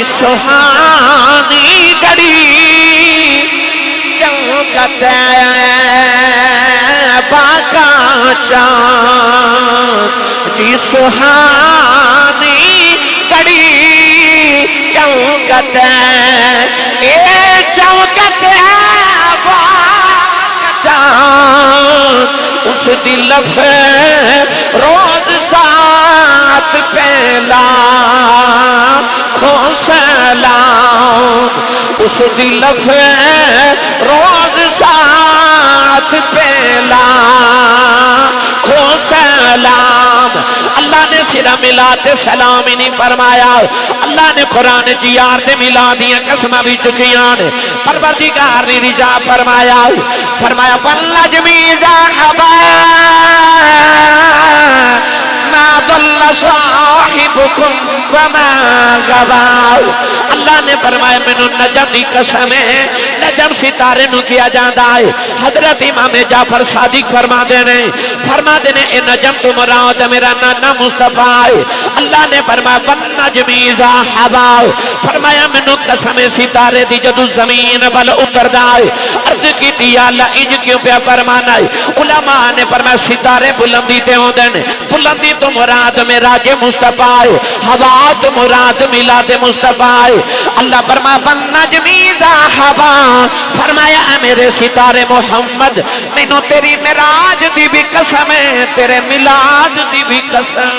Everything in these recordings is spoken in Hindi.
सुहानी घड़ी चमकत बाका चाँद जी सुहानी घड़ी चमकत ए चमकत बाका चाँद उस दिल पे रोज साथ पहला सलाम उस दिल पे रोज साथ पहला खो सलाम। अल्लाह ने सिरा मिलाते सलाम ही नहीं फरमाया। अल्लाह ने कुरान च यार ते मिला दियां कसम भी चुकियां ने। परवरदिगार ने रिजा फरमाया फरमाया वल्ला जमीजा हबा मा दल्ला साहिबुकुम वमा गवा। अल्लाह ने फरमाया मैनू नजम दी कसम है, नजम सितारे नू किया जाता है। हजरत इमाम जाफर सादिक फरमाते ने ए नजम तो मुराद मेरा नाना मुस्तफा है। अल्लाह ने फरमाया वन नजमी इज़ा हवा, फरमाया मैनू कसम सितारे दी जदों जमीन वल उतरदा है। अर्ज कीती या अल्लाह इंज क्यों पिया फरमाना है। उलमा ने फरमाया सितारे बुलंदी ते होंदे ने, बुलंदी तो मुराद मेरा जे मुस्तफा है, हवा तो मुराद मिलाद मुस्तफा है। अल्लाह फरमाया वन नजमी इज़ा हवा, फरमाया मेरे सितारे मोहम्मद मैनू तेरी मेराज दी भी कसम है, तेरे मिलाद दी भी कसम।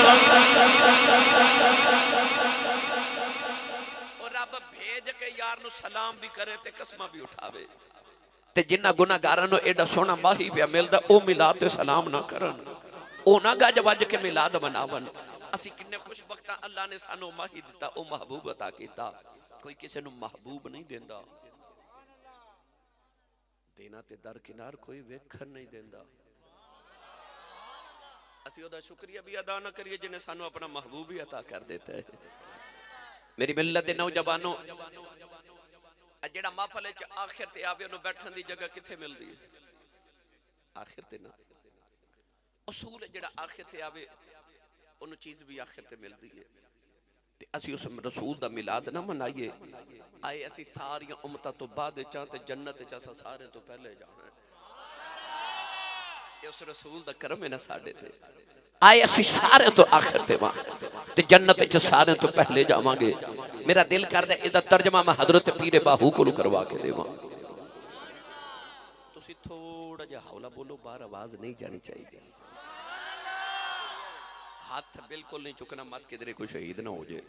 और रब भेज के यार नु सलाम भी करे ते कसम भी उठावे ते जिन्ना गुनाहगारां नु एडा सोहना माही पिया मिलदा ओ मिलाद ते सलाम ना करन, ओ ना गज वज के मिलाद बनावन। असी किन्ने खुशबख्ता अल्लाह ने सानू माही दिता, ओ महबूब अता कीता। कोई किसी नु महबूब नहीं देंदा, देना ते दरकिनार कोई वेखन नहीं देंदा। असी ओदा शुक्रिया भी अदा ना करिए जिन्हें सानू अपना महबूब ही अता कर देता है। मेरी मिल्लत दे नौजवानों जेड़ा महफल च आखिर ते आवे उन्हें बैठन दी जगह किथे मिलदी है? आखिर ते ना उसूल जेड़ा आखिर ते आवे उन्हें चीज भी आखिर ते मिलदी है। ते असी उस रसूल दा मिलाद ना मनाइए। आए असी सारियां उम्मतां तो बाद चाहते जन्नत च असा सारे तो पहले जाना है। उस रसूल दा करम है ना साडे ते। आए असी सारे तो आखिर ते वहां ते जन्नत च सारे तो पहले जावांगे। मेरा दिल करदा इहदा तर्जमा मैं हजरत पीर बाहू को करवा के देवां। तुसी थोड़ा जिहा हौला बोलो, बाहर आवाज नहीं जानी चाहिए। हाथ बिल्कुल नहीं चुकना, मत किधरे कोई शहीद ना हो जाए।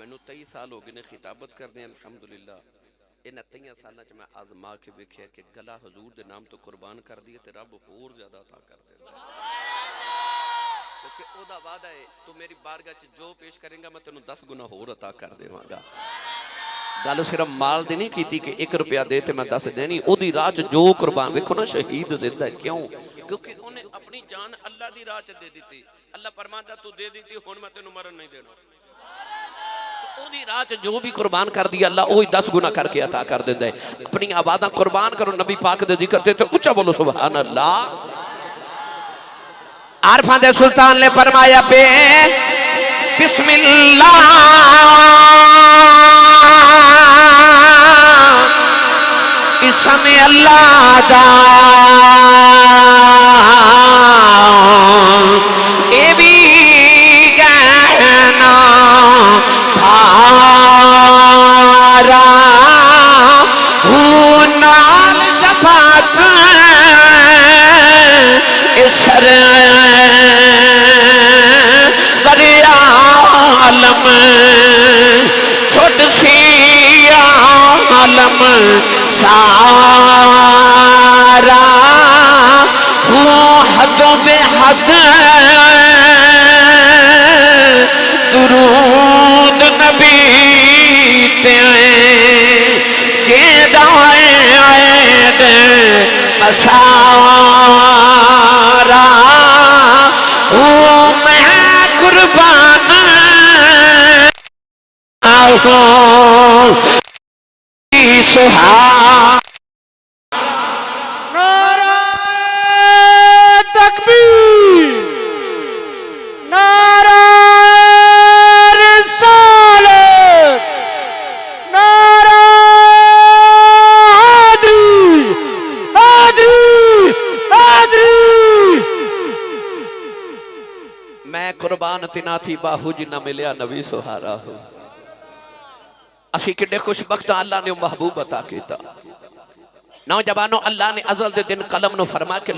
मैनू 23 साल हो गए ने खिताबत करदे अल्हम्दुलिल्लाह। इन्हां 23 सालों च मैं आजमा के वेख्या कि गला हजूर दे नाम तो कुर्बान कर दिए तो रब होर ज्यादा अता कर देंदा। क्योंकि ओदा वादा है तू मेरी बारगाह च जो पेश करेगा मैं तेनू 10 गुना होर अता कर देवांगा। गल सिर्फ माल दी नहीं कीती कि 1 रुपया दे ते मैं 10 देनी। ओदी राह च जो कुर्बान, देखो ना शहीद जिंदा है क्यों? क्योंकि उन्हें अपनी जान अल्लाह दी राह च दे दी। अल्लाह फरमांदा तू दे दी हुण मैं तेनू मरन नहीं देना। ओदी राह च जो भी कुर्बान कर दिया अल्लाह ओही 10 गुना करके अता कर देंदा है। अपनी आवाज़ां कुर्बान करो नबी पाक दे जिक्र ते उच्चा बोलो सुभान अल्लाह। आरफां दे सुल्तान ने फरमाया पे बिस्मिल्लाह इसम अल्लाह दा ए भी कहना भारा हूं नाल शफात इसर बरिया आलम छोट सी आलम सारा हूँ हदों में हद दुरूद नबी तेरे जेदाए आयद मसारा हूँ मैं कुर्बान सुहा तकबीर, नारा रिसालत। मैं कुर्बान तिना थी बाहू जी ना मिलया नबी सुहारा हो। असी किड्डे खुशबख्त अल्लाह ने महबूब अता किया। नौजवानों, अल्लाह ने अज़ल दे दिन कलम नु फरमा के